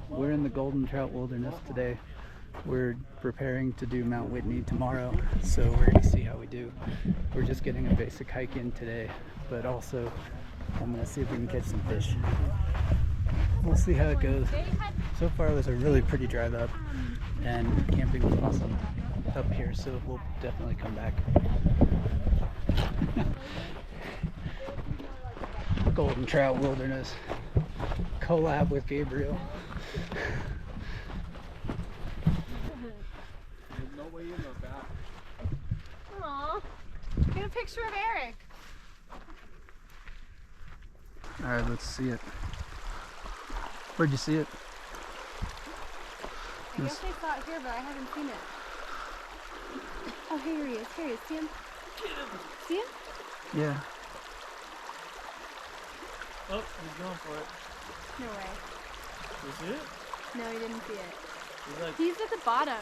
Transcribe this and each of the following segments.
We're in the Golden Trout Wilderness today. We're preparing to do Mount Whitney tomorrow, so we're going to see how we do. We're just getting a basic hike in today, but also I'm going to see if we can catch some fish. We'll see how it goes. So far it was a really pretty drive up, and camping was awesome up here, so we'll definitely come back. Golden Trout Wilderness collab with Gabriel. No way in the back. Aww. Get a picture of Eric. Alright, let's see it. Where'd you see it? I guess they saw it here, but I haven't seen it. Oh, here he is. Here he is. See him? See him? Yeah. Oh, he's going for it. No way. You see it? No, he didn't see it. He's like, He's at the bottom.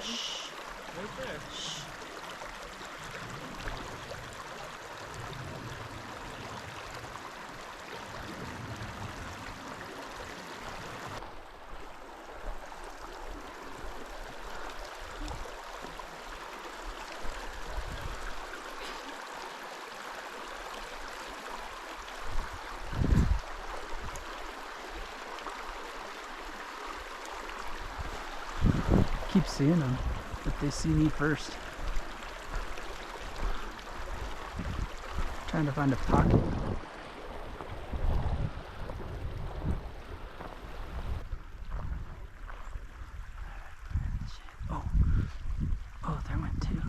right there. Keep seeing them, but they see me first. Trying to find a pocket. Oh, oh, there went two.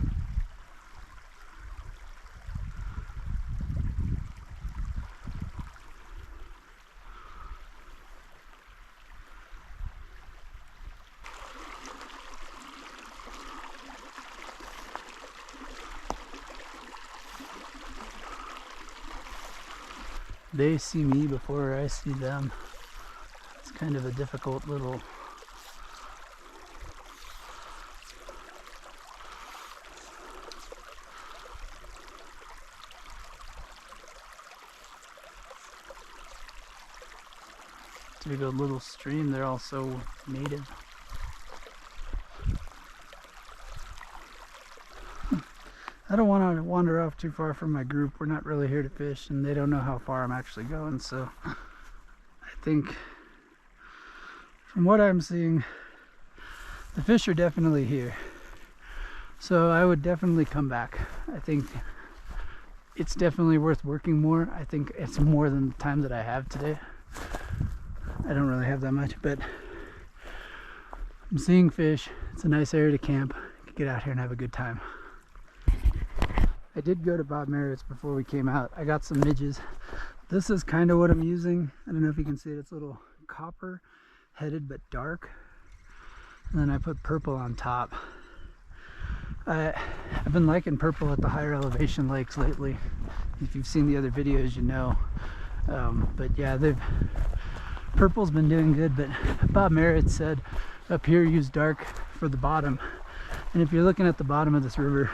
They see me before I see them. It's kind of a difficult little... Big old little stream. They're all so native. I don't want to wander off too far from my group. We're not really here to fish, and they don't know how far I'm actually going, so I think from what I'm seeing, the fish are definitely here. So I would definitely come back. I think it's definitely worth working more. I think it's more than the time that I have today. I don't really have that much, but I'm seeing fish. It's a nice area to camp. Get out here and have a good time. I did go to Bob Merritt's before we came out. I got some midges. This is kind of what I'm using. I don't know if you can see it. It's a little copper headed but dark. And then I put purple on top. I've been liking purple at the higher elevation lakes lately. If you've seen the other videos, you know. But yeah, purple's been doing good, but Bob Merritt said up here use dark for the bottom. And if you're looking at the bottom of this river,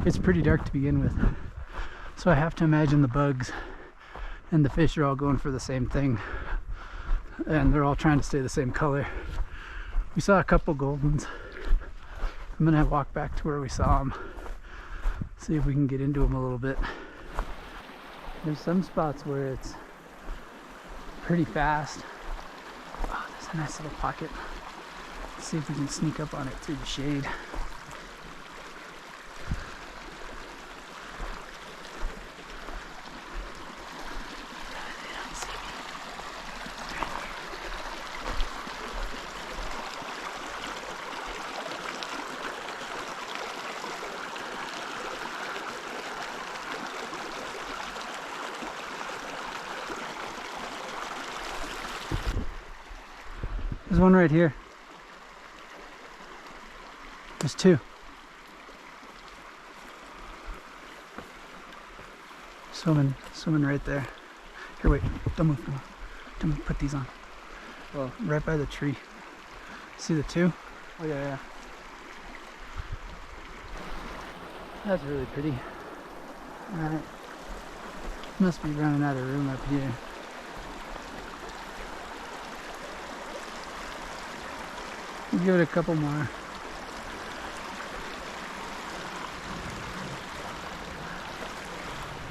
it's pretty dark to begin with. So I have to imagine the bugs and the fish are all going for the same thing. And they're all trying to stay the same color. We saw a couple goldens. I'm gonna walk back to where we saw them. See if we can get into them a little bit. There's some spots where it's pretty fast. Oh, there's a nice little pocket. Let's see if we can sneak up on it through the shade. There's one right here. There's two. Swimming right there. Here, wait, don't move, come on. Don't move, put these on. Well, right by the tree. See the two? Oh yeah, yeah. That's really pretty. Alright. Must be running out of room up here. We'll give it a couple more.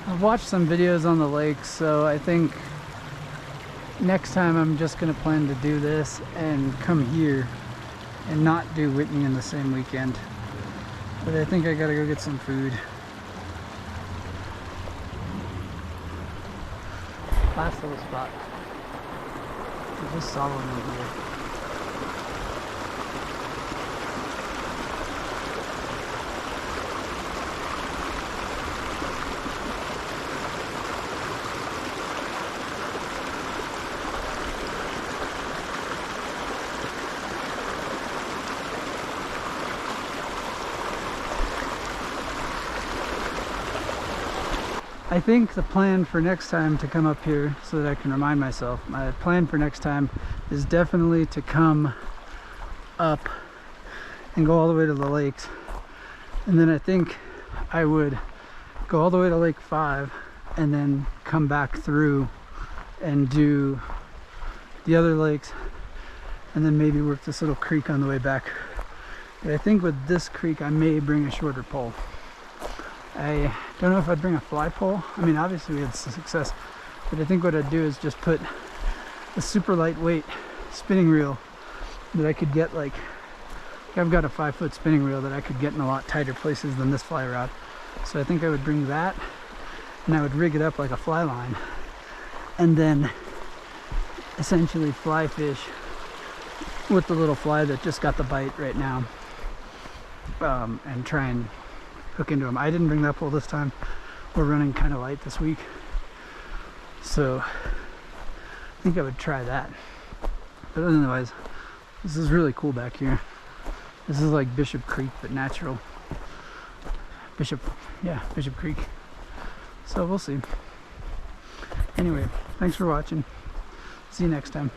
I've watched some videos on the lake, so I think next time I'm just gonna plan to do this and come here and not do Whitney in the same weekend. But I think I gotta go get some food. Last little spot. I just saw one over here. I think the plan for next time to come up here, so that I can remind myself, my plan for next time is definitely to come up and go all the way to the lakes. And then I think I would go all the way to Lake 5 and then come back through and do the other lakes, and then maybe work this little creek on the way back. But I think with this creek I may bring a shorter pole. I don't know if I'd bring a fly pole. I mean, obviously we had success, but I think what I'd do is just put a super lightweight spinning reel that I could get, like I've got a 5-foot spinning reel that I could get in a lot tighter places than this fly rod. So I think I would bring that, and I would rig it up like a fly line, and then essentially fly fish with the little fly that just got the bite right now, and try and hook into them. I didn't bring that pole this time. We're running kind of light this week, so I think I would try that. But otherwise, this is really cool back here. This is like Bishop Creek, but natural. Bishop Creek. So we'll see. Anyway, thanks for watching. See you next time.